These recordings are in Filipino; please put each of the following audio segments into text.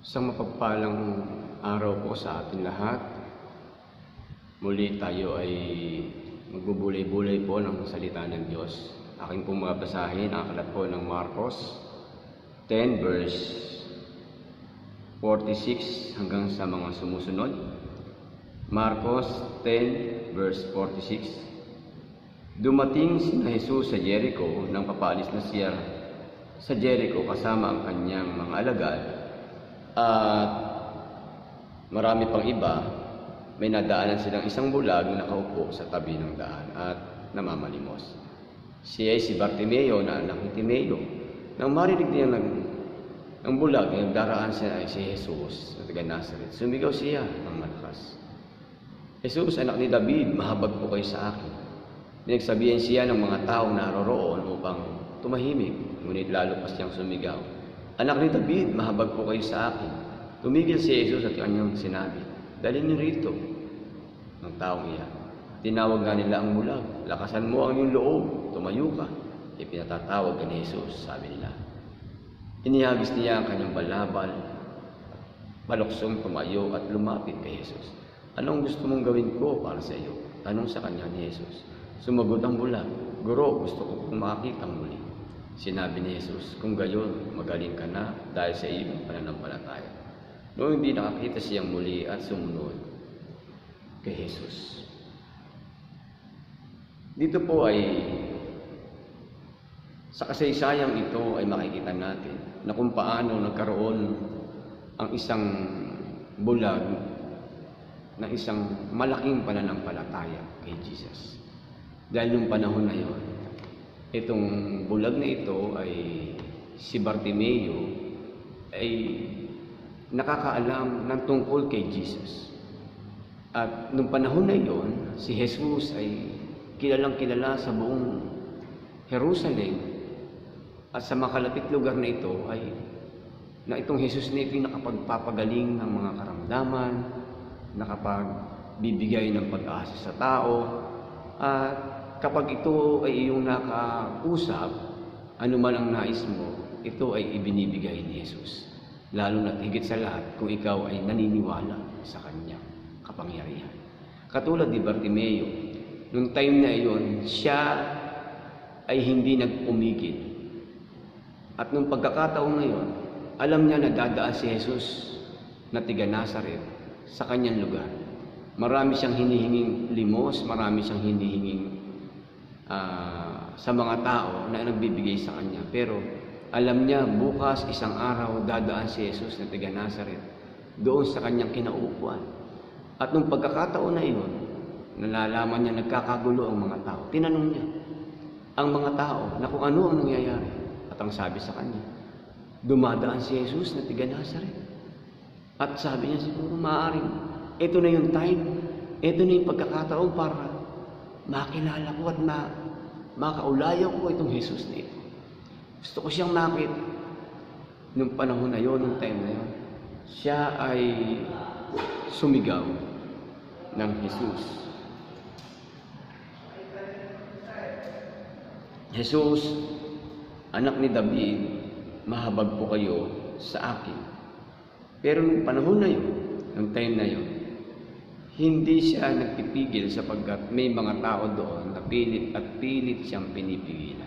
Isang mapagpalang araw po sa ating lahat. Muli tayo ay magbubulay-bulay po ng salita ng Diyos. Aking pong mabasahin ang aklat po ng Marcos 10 verse 46 hanggang sa mga sumusunod. Marcos 10 verse 46. Dumating si Jesus sa Jericho nang papaalis na siya sa Jericho kasama ang kanyang mga alagad. At marami pang iba, may nadaanan silang isang bulag na nakaupo sa tabi ng daan at namamalimos. Siya ay si Bartimeo na anak ni Timeo. Nang marinig niya ng bulag na nagdaraan siya ay si Jesus na taga Nazaret, sumigaw siya ng malakas. Jesus, anak ni David, mahabag po kayo sa akin. Pinagsabihan siya ng mga taong naroroon upang tumahimik, ngunit lalo pa siyang sumigaw. Anak ni David, mahabag po kayo sa akin. Tumigil si Jesus at kanyang sinabi, dalhin niyo rito ng taong iyan. Tinawag nga nila ang bulag, lakasan mo ang iyong loob, tumayo ka. Ipinatatawag ka ni Jesus, sabi nila. Inihagis niya ang kanyang balabal, paluksong tumayo at lumapit kay Jesus. Anong gusto mong gawin ko para sa iyo? Tanong sa kanya ni Jesus. Sumagot ang bulag, Guro, gusto ko pong makita muli. Sinabi ni Jesus, kung gayon, magaling ka na dahil sa iyong pananampalataya. Noong hindi nakakita siyang muli at sumunod kay Jesus. Dito po ay, sa kasaysayang ito ay makikita natin na kung paano nagkaroon ang isang bulag na isang malaking pananampalataya kay Jesus. Dahil nung panahon na yon, itong bulag na ito ay si Bartimeo ay nakakaalam ng tungkol kay Jesus. At nung panahon na iyon, si Jesus ay kilalang kilala sa buong Jerusalem at sa makalapit lugar na ito ay na itong Jesus na ito ay nakapagpapagaling ng mga karamdaman, nakapagbibigay ng pag-asa sa tao, at kapag ito ay iyong nakausap, ano man ang nais mo, ito ay ibinibigay ni Jesus. Lalo na't higit sa lahat kung ikaw ay naniniwala sa kanyang kapangyarihan. Katulad ni Bartimeo, nung time na iyon, siya ay hindi nagpumigil. At nung pagkakataon na iyon, alam niya na dadaan si Jesus na taga Nazaret sa kanyang lugar. Marami siyang hinihinging limos, marami siyang hinihinging sa mga tao na nagbibigay sa kanya. Pero alam niya, bukas isang araw dadaan si Jesus na taga Nazaret doon sa kanyang kinaupuan. At nung pagkakataon na iyon, nalalaman niya nagkakagulo ang mga tao. Tinanong niya ang mga tao na kung ano ang nangyayari. At ang sabi sa kanya, dumadaan si Jesus na taga Nazaret. At sabi niya siguro, maaaring ito na yung time, ito na yung pagkakataon para makilala ko at makaulayaw ko itong Jesus na ito. Gusto ko siyang makita. Nung panahon na yon, nung time na yon, siya ay sumigaw ng Jesus. Jesus, anak ni David, mahabag po kayo sa akin. Pero nung panahon na yon, nung time na yon, hindi siya nagpipigil sapagkat may mga tao doon na pilit at pilit siyang pinipigilan.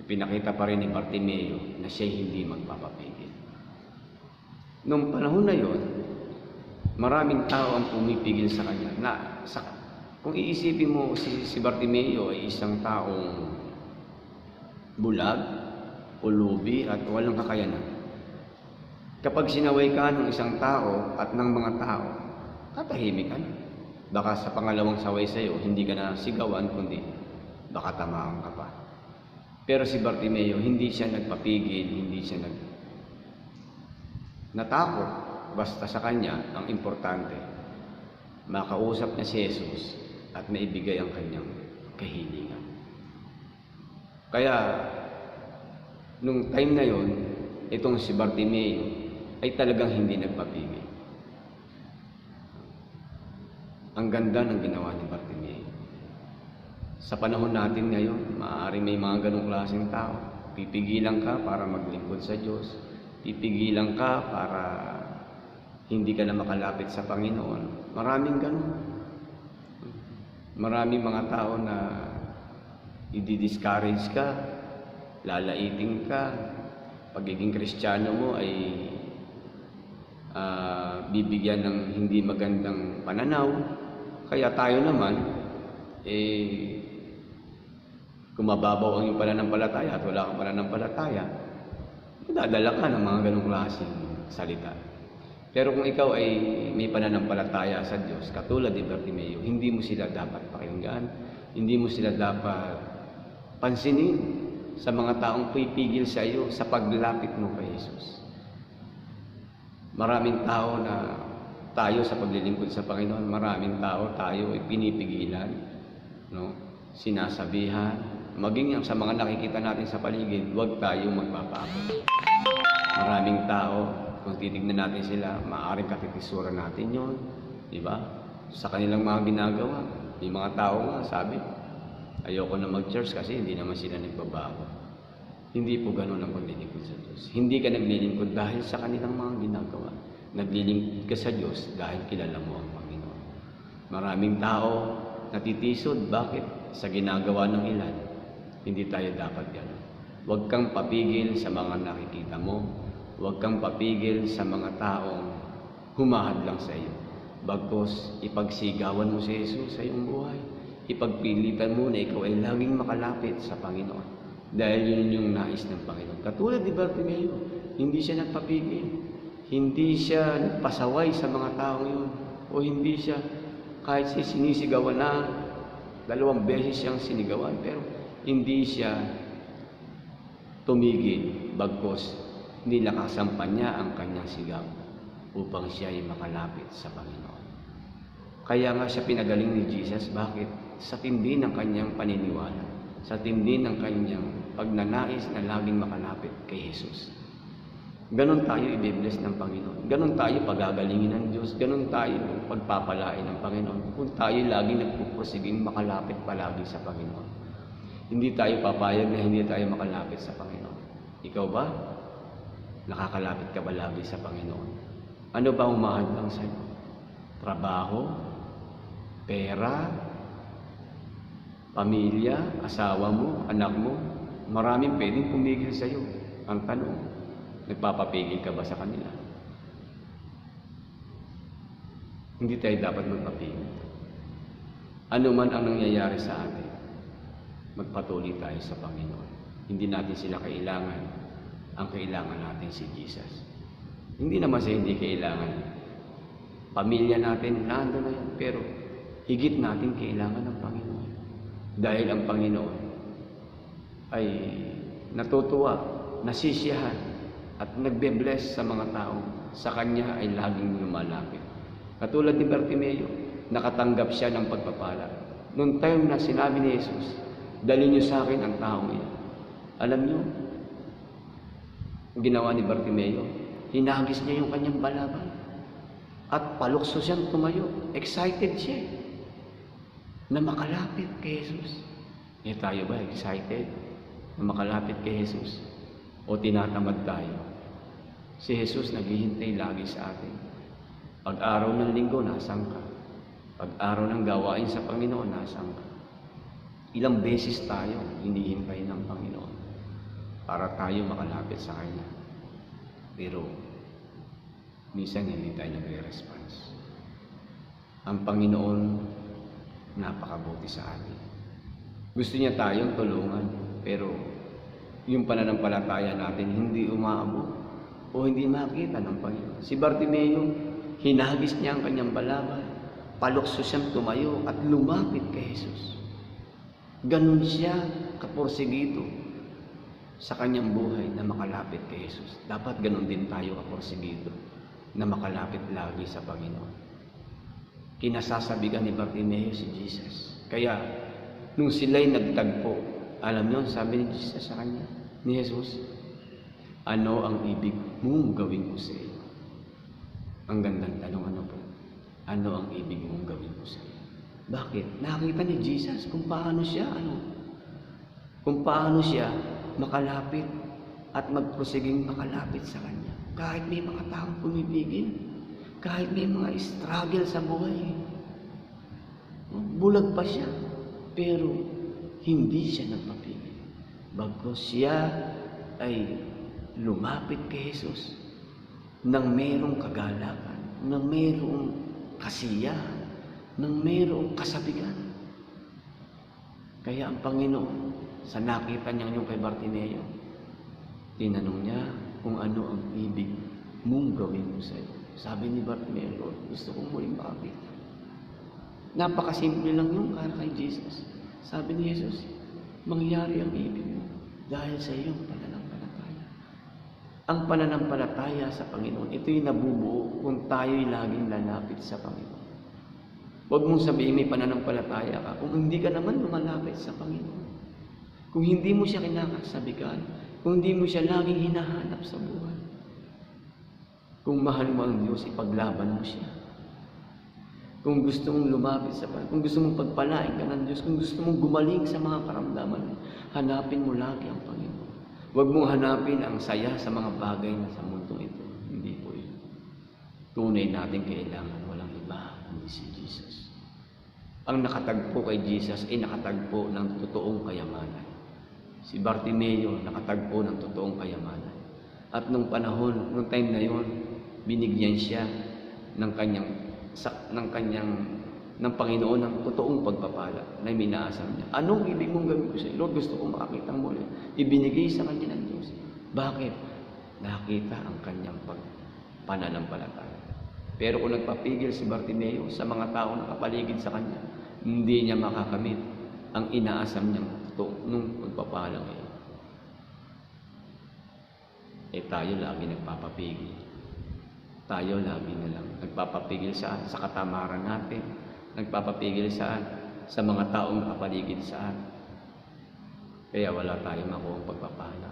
Ipinakita pa rin ni Bartimeo na siya hindi magpapapigil. Noong panahon na yon, maraming tao ang pumipigil sa kanya. Kung iisipin mo, si Bartimeo ay isang taong bulag, ulubi at walang kakayanan. Kapag sinaway ka ng isang tao at ng mga tao, tatahimik ka na. Baka sa pangalawang saway sa iyo, hindi ka na sigawan, kundi baka tamaan ka pa. Pero si Bartimeo, hindi siya nagpapigil, hindi siya natakot. Basta sa kanya, ang importante, makausap niya si Jesus at maibigay ang kanyang kahilingan. Kaya, nung time na yon, itong si Bartimeo ay talagang hindi nagpapigil. Ang ganda ng ginawa ni Bartimeo. Sa panahon natin ngayon, maaaring may mga ganong klaseng tao. Pipigilan ka para maglingkod sa Diyos. pipigilan ka para hindi ka na makalapit sa Panginoon. Maraming ganun. Maraming mga tao na i-discourage ka, lalaitin ka, pagiging Kristiyano mo ay bibigyan ng hindi magandang pananaw. Kaya tayo naman, kung mababaw ang iyong pananampalataya at wala kang pananampalataya, dadala ka ng mga ganong klaseng salita. Pero kung ikaw ay may pananampalataya sa Diyos, katulad ni Bartimeo, hindi mo sila dapat pakinggan, hindi mo sila dapat pansinin sa mga taong pipigil sa iyo sa paglapit mo kay Jesus. Maraming tao na tayo sa paglilingkod sa Panginoon, maraming tao tayo ay pinipigilan, no? Sinasabihan, maging sa mga nakikita natin sa paligid, huwag tayong magpapakot. Maraming tao, kung titignan natin sila, maaaring kakitisura natin yon, di ba? Sa kanilang mga ginagawa, may mga tao nga sabi, ayoko na mag-church kasi hindi naman sila nagbabago. Hindi po ganun ang paglilingkod sa Diyos. Hindi ka naglilingkod dahil sa kanilang mga ginagawa. Naglilingkod ka sa Diyos dahil kilala mo ang Panginoon. Maraming tao natitisod. Bakit? Sa ginagawa ng ilan. Hindi tayo dapat ganun. Huwag kang papigil sa mga nakikita mo. Huwag kang papigil sa mga taong humahad lang sa iyo. Bagkus, ipagsigawan mo si Jesus sa iyong buhay. Ipagpilitan mo na ikaw ay laging makalapit sa Panginoon. Dahil yun yung nais ng Panginoon. Katulad ni Bartimeo, hindi siya nagpapigil. Hindi siya nagpasaway sa mga taong yun. O hindi siya, kahit siya sinisigawan na, 2 beses siyang sinigawan, pero hindi siya tumigil. Bagkus, nilakasan niya ang kanyang sigaw upang siya ay makalapit sa Panginoon. Kaya nga siya pinagaling ni Jesus. Bakit? Sa tindi ng kanyang paniniwala, sa tindi ng kanyang pagnanais na laging makalapit kay Jesus. Ganon tayo i-bless ng Panginoon. Ganon tayo pagagalingin ng Diyos. Ganon tayo pagpapalain ng Panginoon. Kung tayo laging nagpupusiging makalapit palagi sa Panginoon. Hindi tayo papayag na hindi tayo makalapit sa Panginoon. Ikaw ba? Nakakalapit ka ba lagi sa Panginoon? Ano ba humahadlang sa iyo? Trabaho? Pera? Pamilya? Asawa mo? Anak mo? Maraming pwedeng pumigil sa iyo. Ang tanong, nagpapapigil ka ba sa kanila? Hindi tayo dapat magpapigil. Ano man ang nangyayari sa atin, magpatuloy tayo sa Panginoon. Hindi natin sila kailangan. Ang kailangan natin si Jesus. Hindi naman siya hindi kailangan. Pamilya natin, nando na yan. Pero higit natin kailangan ng Panginoon. Dahil ang Panginoon ay natutuwa, nasisiyahan, at nagbe-bless sa mga tao. Sa Kanya ay laging lumalapit. Katulad ni Bartimeo, nakatanggap siya ng pagpapala. Noong time na sinabi ni Jesus, dalhin niyo sa akin ang taong yan. Alam niyo, ginawa ni Bartimeo, hinagis niya yung kanyang balaban. At palukso siyang tumayo. Excited siya na makalapit kay Jesus. Tayo ba excited na makalapit kay Jesus? O tinatamad tayo? Si Jesus naghihintay lagi sa atin. Pag-araw ng linggo, nasaan ka? Pag-araw ng gawain sa Panginoon, nasaan ka? Ilang beses tayo hinihintay ng Panginoon para tayo makalapit sa Kanya. Pero, minsan hindi tayo nagre-response. Ang Panginoon, napakabuti sa atin. Gusto niya tayong tulungan, pero yung pananampalataya natin hindi umaabot o hindi makita ng Panginoon. Si Bartimeo, hinagis niya ang kanyang balaban, palukso siyang tumayo at lumapit kay Jesus. Ganun siya kaporsigido sa kanyang buhay na makalapit kay Jesus. Dapat ganun din tayo kaporsigido na makalapit lagi sa Panginoon. Kinasasabigan ni Bartimeo si Jesus. Kaya, nung sila'y nagtagpo, alam niyo, sabi ni Jesus sa kanya, ni Jesus, ano ang ibig mong gawin ko sa iyo? Ang gandang tanong, ano po? Ano ang ibig mong gawin ko sa iyo? Bakit? Nakita ni Jesus kung paano siya, kung paano siya makalapit at magprosiging makalapit sa Kanya. kahit may mga taong pumipigil, kahit may mga struggle sa buhay, bulag pa siya, pero hindi siya nagpapigil. Bagkus siya ay lumapit kay Jesus nang mayroong kagalakan, nang mayroong kasiyahan, nang mayroong kasabigan. Kaya ang Panginoon, sa nakita niya yung kay Bartimeo, tinanong niya kung ano ang ibig mong gawin mo sa iyo. Sabi ni Bartimeo, Lord, gusto kong muling makakita. Napakasimple lang yung para kay Jesus. Sabi ni Jesus, mangyari ang ibig mo dahil sa iyong pananampalataya. Ang pananampalataya sa Panginoon, ito'y nabubuo kung tayo'y laging lalapit sa Panginoon. Huwag mong sabihin may pananampalataya ka kung hindi ka naman lumalapit sa Panginoon. Kung hindi mo siya kinakasabikan, kung hindi mo siya laging hinahanap sa buhay. Kung mahal mo ang Diyos, ipaglaban mo siya. Kung gusto mong lumapit sa Panginoon, kung gusto mong pagpalain ka ng Diyos, kung gusto mong gumaling sa mga karamdaman, hanapin mo lagi ang Panginoon. Huwag mong hanapin ang saya sa mga bagay na sa mundong ito. Hindi po yun. Tunay natin kailangan, walang iba, kundi si Jesus. Ang nakatagpo kay Jesus ay nakatagpo ng totoong kayamanan. Si Bartimeo nakatagpo ng totoong kayamanan. At nung panahon, nung time na yon, binigyan siya ng ng Panginoon ng totoong pagpapala na minaasam niya. Anong ibig mong gawin ko sa'yo? Lord, gusto kong makakita mo ulit. Ibinigay sa kanya ng Diyos. Bakit? Nakita ang kanyang pananampalataya. Pero kung nagpapigil si Bartimeo sa mga tao na kapaligid sa kanya, hindi niya makakamit ang inaasam niyang nung pagpapala ngayon. Tayo lagi nagpapapigil. Tayo lagi na lang nagpapapigil saan? Sa katamaran natin. Nagpapapigil saan? Sa mga taong nakapaligid saan. Kaya wala tayong makuhang pagpapala.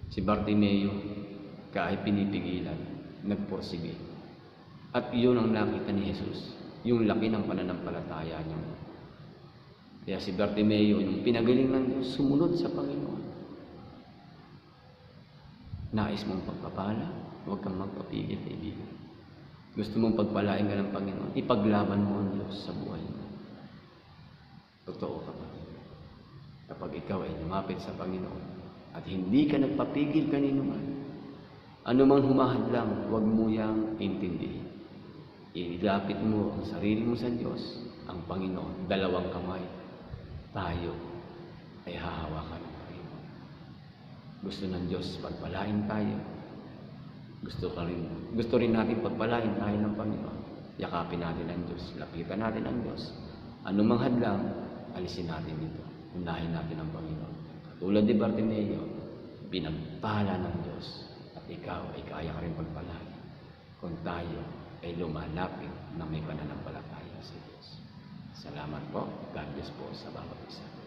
Si Bartimeo, kahit pinipigilan, nagporsige. At iyon ang nakita ni Jesus, yung laki ng pananampalataya niya. Kaya si Bartimeo, yung pinagaling ng Diyos, sumunod sa Panginoon. Nais mong pagpapala, huwag kang magpapigil, kaibigan. Gusto mong pagpalain ka ng Panginoon, ipaglaban mo ang Diyos sa buhay mo. Totoo kapatid. Kapag ikaw ay lumapit sa Panginoon at hindi ka nagpapigil kanino man, anumang humahadlang, huwag mo yang intindihin. Ilapit mo ang sarili mo sa Diyos, ang Panginoon, dalawang kamay. Tayo ay hahawakan ng Panginoon. Gusto ng Diyos pagpalain tayo. Gusto rin natin pagpalain tayo ng Panginoon. Yakapin natin ang Diyos. Lapitan natin ang Diyos. Anumang hadlang, alisin natin dito. Unahin natin ang Panginoon. Katulad ni Bartimeo, pinagpala ng Diyos. At ikaw ay kaya ka rin pagpalain. Kung tayo ay lumalapit na may pananampalataya sa Diyos. Salamat po. God bless po sa bawat isa.